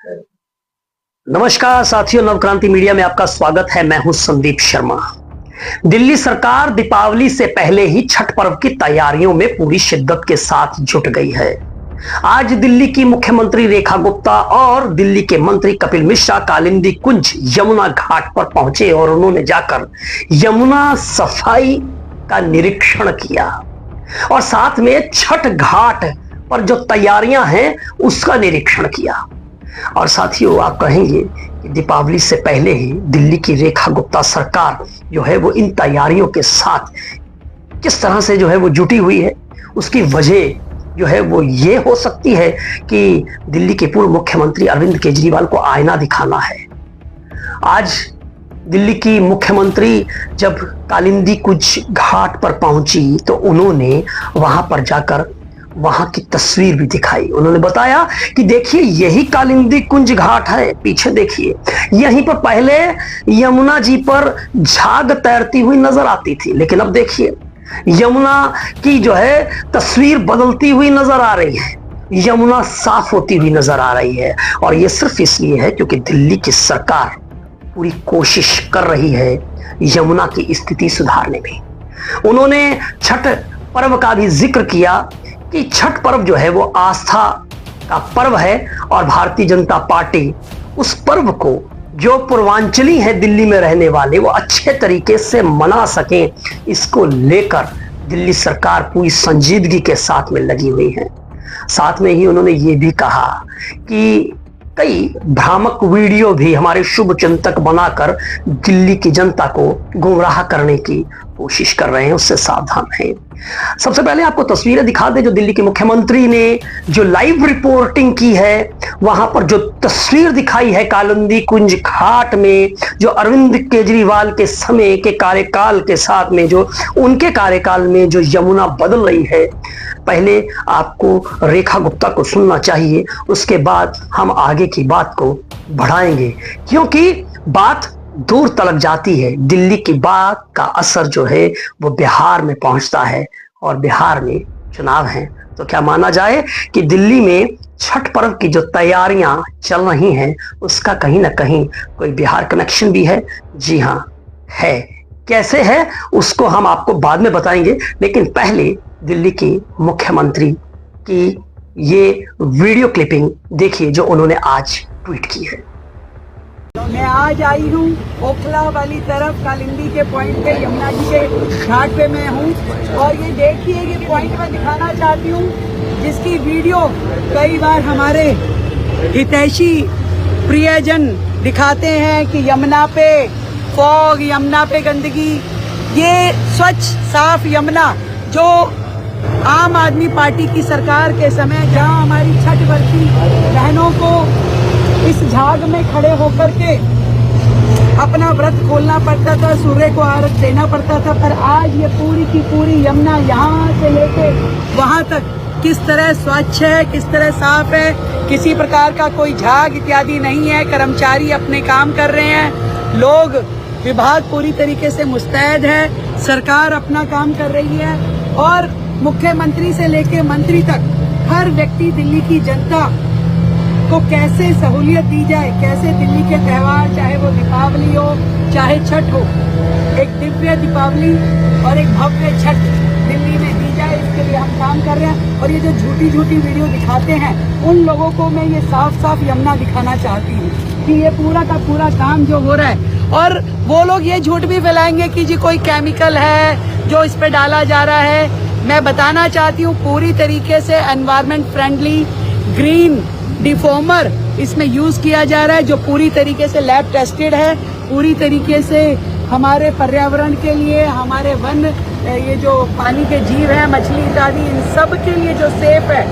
नमस्कार साथियों, नवक्रांति मीडिया में आपका स्वागत है। मैं हूं संदीप शर्मा। दिल्ली सरकार दीपावली से पहले ही छठ पर्व की तैयारियों में पूरी शिद्दत के साथ जुट गई है। आज दिल्ली की मुख्यमंत्री रेखा गुप्ता और दिल्ली के मंत्री कपिल मिश्रा कालिंदी कुंज यमुना घाट पर पहुंचे और उन्होंने जाकर यमुना सफाई का निरीक्षण किया और साथ में छठ घाट पर जो तैयारियां हैं उसका निरीक्षण किया। और साथियों, आप कहेंगे कि दीपावली से पहले ही दिल्ली की रेखा गुप्ता सरकार जो है वो इन तैयारियों के साथ किस तरह से जो है वो जुटी हुई है। उसकी वजह जो है वो ये हो सकती है कि दिल्ली के पूर्व मुख्यमंत्री अरविंद केजरीवाल को आईना दिखाना है। आज दिल्ली की मुख्यमंत्री जब कालिंदी कुंज घाट पर पहुंची तो उन्होंने वहां पर जाकर वहां की तस्वीर भी दिखाई। उन्होंने बताया कि देखिए यही कालिंदी कुंज घाट है, पीछे देखिए, यहीं पर पहले यमुना जी पर झाग तैरती हुई नजर आती थी, लेकिन अब देखिए यमुना की जो है तस्वीर बदलती हुई नजर आ रही है, यमुना साफ होती हुई नजर आ रही है। और यह सिर्फ इसलिए है क्योंकि दिल्ली की सरकार पूरी कोशिश कर रही है यमुना की स्थिति सुधारने में। उन्होंने छठ पर्व का भी जिक्र किया कि छठ पर्व जो है वो आस्था का पर्व है और भारतीय जनता पार्टी उस पर्व को, जो पूर्वांचली है दिल्ली में रहने वाले, वो अच्छे तरीके से मना सकें, इसको लेकर दिल्ली सरकार पूरी संजीदगी के साथ में लगी हुई है। साथ में ही उन्होंने ये भी कहा कि कई भ्रामक वीडियो भी हमारे शुभ चिंतक बनाकर दिल्ली की जनता को गुमराह करने की कोशिश कर रहे हैं, उससे सावधान हैं। सबसे पहले आपको तस्वीरें दिखा दें जो दिल्ली के मुख्यमंत्री ने जो लाइव रिपोर्टिंग की है, वहां पर जो तस्वीर दिखाई है कालिंदी कुंज घाट में, जो अरविंद केजरीवाल के समय के कार्यकाल के साथ में, जो उनके कार्यकाल में जो यमुना बदल रही है। पहले आपको रेखा गुप्ता को सुनना चाहिए, उसके बाद हम आगे की बात को बढ़ाएंगे, क्योंकि बात दूर तलक जाती है। दिल्ली की बात का असर जो है वो बिहार में पहुंचता है और बिहार में चुनाव है, तो क्या माना जाए कि दिल्ली में छठ पर्व की जो तैयारियां चल रही हैं उसका कहीं ना कहीं कोई बिहार कनेक्शन भी है। जी हाँ, है। कैसे है उसको हम आपको बाद में बताएंगे, लेकिन पहले दिल्ली की मुख्यमंत्री की ये वीडियो क्लिपिंग देखिए जो उन्होंने आज ट्वीट की है। मैं आज आई हूँ ओखला वाली तरफ, कालिंदी के पॉइंट पे, यमुना जी के घाट पे मैं हूँ। और ये देखिए, ये पॉइंट मैं दिखाना चाहती हूँ जिसकी वीडियो कई बार हमारे हितैषी प्रियजन दिखाते हैं कि यमुना पे फॉग, यमुना पे गंदगी। ये स्वच्छ साफ यमुना जो आम आदमी पार्टी की सरकार के समय, जहाँ हमारी छठ वर्षी बहनों को इस झाग में खड़े होकर के अपना व्रत खोलना पड़ता था, सूर्य को अर्घ देना पड़ता था, पर आज ये पूरी की पूरी यमुना यहाँ से लेके वहाँ तक किस तरह स्वच्छ है, किस तरह साफ है, किसी प्रकार का कोई झाग इत्यादि नहीं है। कर्मचारी अपने काम कर रहे हैं, लोग, विभाग पूरी तरीके से मुस्तैद है, सरकार अपना काम कर रही है और मुख्यमंत्री से लेके मंत्री तक हर व्यक्ति दिल्ली की जनता को कैसे सहूलियत दी जाए, कैसे दिल्ली के त्यौहार, चाहे वो दीपावली हो चाहे छठ हो, एक दिव्य दीपावली और एक भव्य छठ दिल्ली में दी जाए, इसके लिए हम काम कर रहे हैं। और ये जो झूठी झूठी वीडियो दिखाते हैं उन लोगों को मैं ये साफ साफ यमुना दिखाना चाहती हूँ कि ये पूरा का पूरा काम जो हो रहा है, और वो लोग ये झूठ भी फैलाएंगे कि जी कोई केमिकल है जो इस पे डाला जा रहा है। मैं बताना चाहती हूँ पूरी तरीके से एनवायरमेंट फ्रेंडली ग्रीन डिफॉर्मर इसमें यूज किया जा रहा है, जो पूरी तरीके से लैब टेस्टेड है, पूरी तरीके से हमारे पर्यावरण के लिए, हमारे वन, ये जो पानी के जीव हैं, मछली इत्यादि, इन सब के लिए जो सेफ है,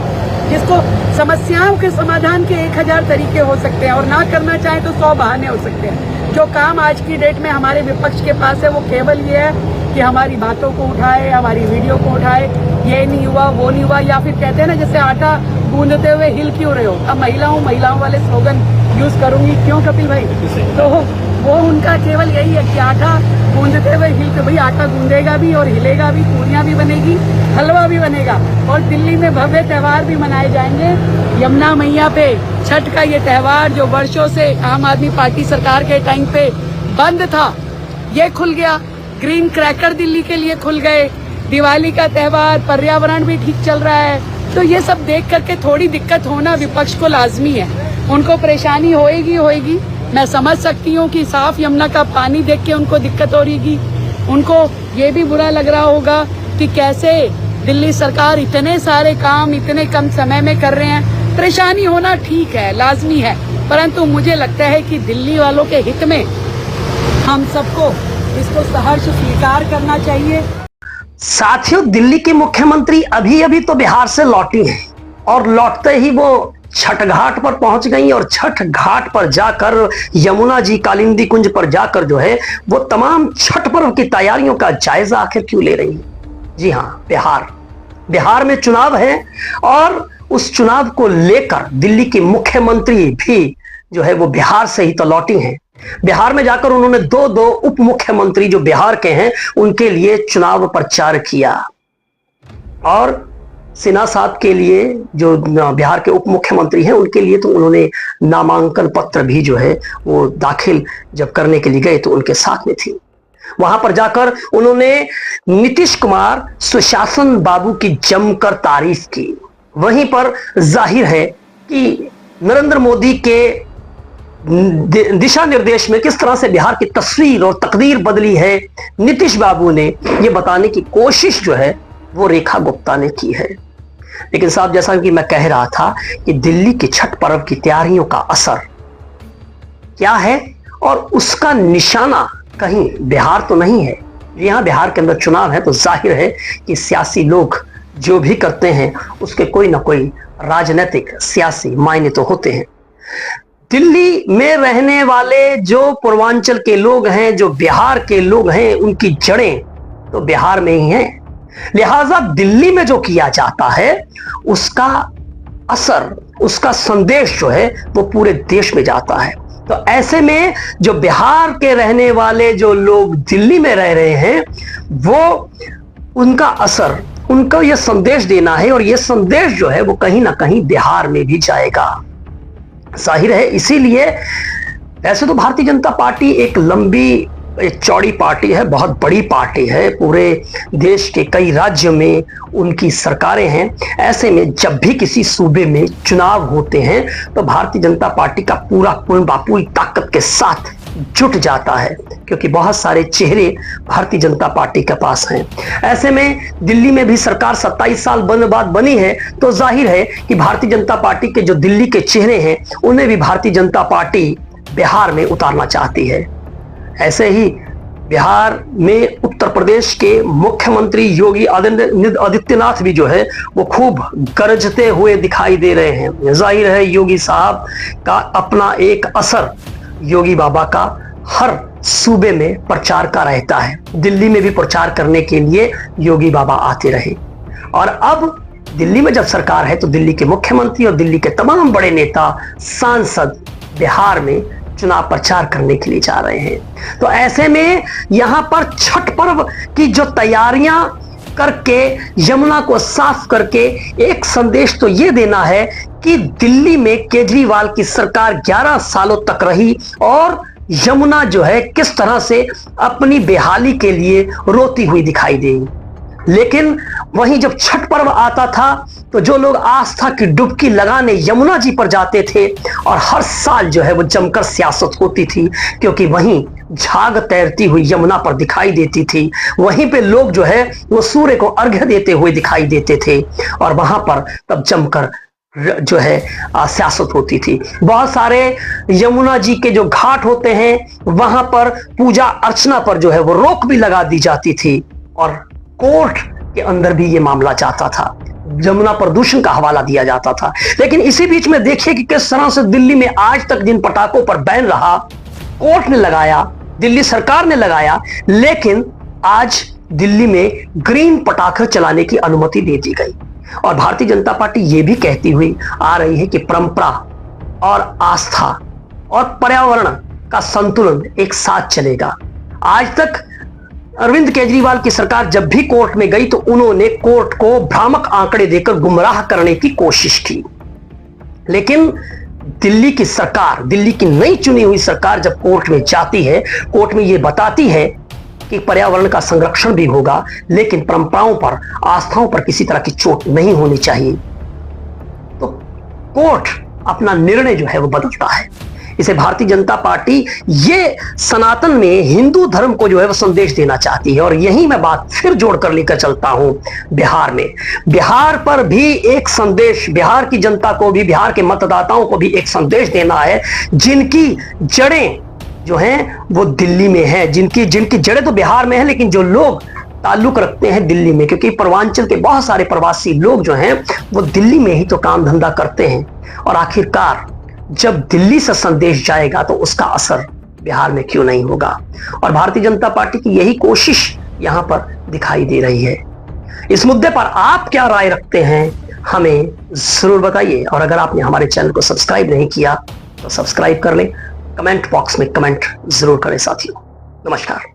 जिसको समस्याओं के समाधान के 1000 तरीके हो सकते हैं और ना करना चाहे तो 100 बहाने हो सकते हैं। जो काम आज की डेट में हमारे विपक्ष के पास है वो केवल ये है कि हमारी बातों को उठाए, हमारी वीडियो को उठाए, ये नहीं हुआ, वो नहीं हुआ, या फिर कहते हैं ना जैसे आटा गूंदते हुए हिल क्यों रहे हो। अब महिलाओं वाले स्लोगन यूज करूंगी, क्यों कपिल भाई? तो वो उनका केवल यही है कि आटा गूंदते हुए हिल के, भाई आटा गूंदेगा भी और हिलेगा भी, पूरियाँ भी बनेगी, हलवा भी बनेगा। और दिल्ली में भव्य त्यौहार भी मनाए जाएंगे यमुना मैया पे। छठ का ये त्यौहार जो वर्षों से आम आदमी पार्टी सरकार के टाइम पे बंद था, ये खुल गया। ग्रीन क्रैकर दिल्ली के लिए खुल गए। दिवाली का त्यौहार, पर्यावरण भी ठीक चल रहा है। तो ये सब देख करके थोड़ी दिक्कत होना विपक्ष को लाजमी है। उनको परेशानी होएगी। मैं समझ सकती हूँ कि साफ यमुना का पानी देख के उनको दिक्कत हो रही। उनको ये भी बुरा लग रहा होगा कि कैसे दिल्ली सरकार इतने सारे काम इतने कम समय में कर रहे हैं। परेशानी होना ठीक है, लाजमी है, परंतु मुझे लगता है कि दिल्ली वालों के हित में हम सबको इसको सहर्ष स्वीकार करना चाहिए। साथियों, दिल्ली की मुख्यमंत्री अभी तो बिहार से लौटी हैं और लौटते ही वो छठ घाट पर पहुंच गई और छठ घाट पर जाकर यमुना जी कालिंदी कुंज पर जाकर जो है वो तमाम छठ पर्व की तैयारियों का जायजा आखिर क्यों ले रही है। जी हाँ, बिहार में चुनाव है और उस चुनाव को लेकर दिल्ली की मुख्यमंत्री भी जो है वो बिहार से ही तो लौटी हैं। बिहार में जाकर उन्होंने दो उप मुख्यमंत्री जो बिहार के हैं उनके लिए चुनाव प्रचार किया और सिन्हा साहब के लिए जो बिहार के उप मुख्यमंत्री हैं उनके लिए तो उन्होंने नामांकन पत्र भी जो है वो दाखिल जब करने के लिए गए तो उनके साथ में थी। वहां पर जाकर उन्होंने नीतीश कुमार सुशासन बाबू की जमकर तारीफ की। वहीं पर जाहिर है कि नरेंद्र मोदी के दिशा निर्देश में किस तरह से बिहार की तस्वीर और तकदीर बदली है, नीतीश बाबू ने ये बताने की कोशिश जो है वो रेखा गुप्ता ने की है। लेकिन साहब, जैसा कि मैं कह रहा था कि दिल्ली के छठ पर्व की तैयारियों का असर क्या है और उसका निशाना कहीं बिहार तो नहीं है। यहां बिहार के अंदर चुनाव है तो जाहिर है कि सियासी लोग जो भी करते हैं उसके कोई ना कोई राजनीतिक सियासी मायने तो होते हैं। दिल्ली में रहने वाले जो पूर्वांचल के लोग हैं, जो बिहार के लोग हैं, उनकी जड़ें तो बिहार में ही हैं। लिहाजा दिल्ली में जो किया जाता है उसका असर, उसका संदेश जो है वो पूरे देश में जाता है। तो ऐसे में जो बिहार के रहने वाले जो लोग दिल्ली में रह रहे हैं वो उनका असर, उनको यह संदेश देना है और यह संदेश जो है वो कहीं ना कहीं बिहार में भी जाएगा। जाहिर है, इसीलिए वैसे तो भारतीय जनता पार्टी एक चौड़ी पार्टी है, बहुत बड़ी पार्टी है, पूरे देश के कई राज्यों में उनकी सरकारें हैं। ऐसे में जब भी किसी सूबे में चुनाव होते हैं तो भारतीय जनता पार्टी का पूरी ताकत के साथ जुट जाता है, क्योंकि बहुत सारे चेहरे भारतीय जनता पार्टी के पास हैं। ऐसे में दिल्ली में भी सरकार 27 साल बाद बनी है तो जाहिर है कि भारतीय जनता पार्टी के जो दिल्ली के चेहरे हैं उन्हें भी भारतीय जनता पार्टी बिहार में उतारना चाहती है। ऐसे ही बिहार में उत्तर प्रदेश के मुख्यमंत्री योगी आदित्यनाथ भी जो है वो खूब गरजते हुए दिखाई दे रहे हैं। जाहिर है योगी साहब का अपना एक असर योगी बाबा का हर सूबे में प्रचार का रहता है। दिल्ली में भी प्रचार करने के लिए योगी बाबा आते रहे और अब दिल्ली में जब सरकार है तो दिल्ली के मुख्यमंत्री और दिल्ली के तमाम बड़े नेता सांसद बिहार में चुनाव प्रचार करने के लिए जा रहे हैं। तो ऐसे में यहां पर छठ पर्व की जो तैयारियां करके यमुना को साफ करके एक संदेश तो ये देना है कि दिल्ली में केजरीवाल की सरकार 11 सालों तक रही और यमुना जो है किस तरह से अपनी बेहाली के लिए रोती हुई दिखाई देगी। लेकिन वहीं जब छठ पर्व आता था तो जो लोग आस्था की डुबकी लगाने यमुना जी पर जाते थे और हर साल जो है वो जमकर सियासत होती थी, क्योंकि वहीं झाग तैरती हुई यमुना पर दिखाई देती थी। वहीं पे लोग जो है वो सूर्य को अर्घ्य देते हुए दिखाई देते थे और वहां पर तब जमकर जो है सियासत होती थी। बहुत सारे यमुना जी के जो घाट होते हैं वहां पर पूजा अर्चना पर जो है वो रोक भी लगा दी जाती थी और कोर्ट के अंदर भी ये मामला जाता था, यमुना प्रदूषण का हवाला दिया जाता था। लेकिन इसी बीच में देखिए कि किस तरह से दिल्ली में आज तक जिन पटाखों पर बैन रहा, कोर्ट ने लगाया, दिल्ली सरकार ने लगाया, लेकिन आज दिल्ली में ग्रीन पटाखे चलाने की अनुमति दे दी गई। और भारतीय जनता पार्टी ये भी कहती हुई आ रही है कि परंपरा और आस्था और पर्यावरण का संतुलन एक साथ चलेगा। आज तक अरविंद केजरीवाल की सरकार जब भी कोर्ट में गई तो उन्होंने कोर्ट को भ्रामक आंकड़े देकर गुमराह करने की कोशिश की, लेकिन दिल्ली की सरकार, दिल्ली की नई चुनी हुई सरकार जब कोर्ट में जाती है, कोर्ट में यह बताती है कि पर्यावरण का संरक्षण भी होगा, लेकिन परंपराओं पर, आस्थाओं पर किसी तरह की चोट नहीं होनी चाहिए, तो कोर्ट अपना निर्णय जो है वो बदलता है। इसे भारतीय जनता पार्टी ये सनातन में हिंदू धर्म को जो है वो संदेश देना चाहती है। और यही मैं बात फिर जोड़कर लेकर चलता हूं बिहार में। बिहार पर भी एक संदेश, बिहार की जनता को भी, बिहार के मतदाताओं को भी एक संदेश देना है, जिनकी जड़ें जो हैं वो दिल्ली में है, जिनकी जड़ें तो बिहार में है, लेकिन जो लोग ताल्लुक रखते हैं दिल्ली में, क्योंकि पूर्वांचल के बहुत सारे प्रवासी लोग जो हैं वो दिल्ली में ही तो काम धंधा करते हैं। और आखिरकार जब दिल्ली से संदेश जाएगा तो उसका असर बिहार में क्यों नहीं होगा। और भारतीय जनता पार्टी की यही कोशिश यहां पर दिखाई दे रही है। इस मुद्दे पर आप क्या राय रखते हैं हमें जरूर बताइए। और अगर आपने हमारे चैनल को सब्सक्राइब नहीं किया तो सब्सक्राइब कर लें, कमेंट बॉक्स में कमेंट जरूर करें साथियों। नमस्कार।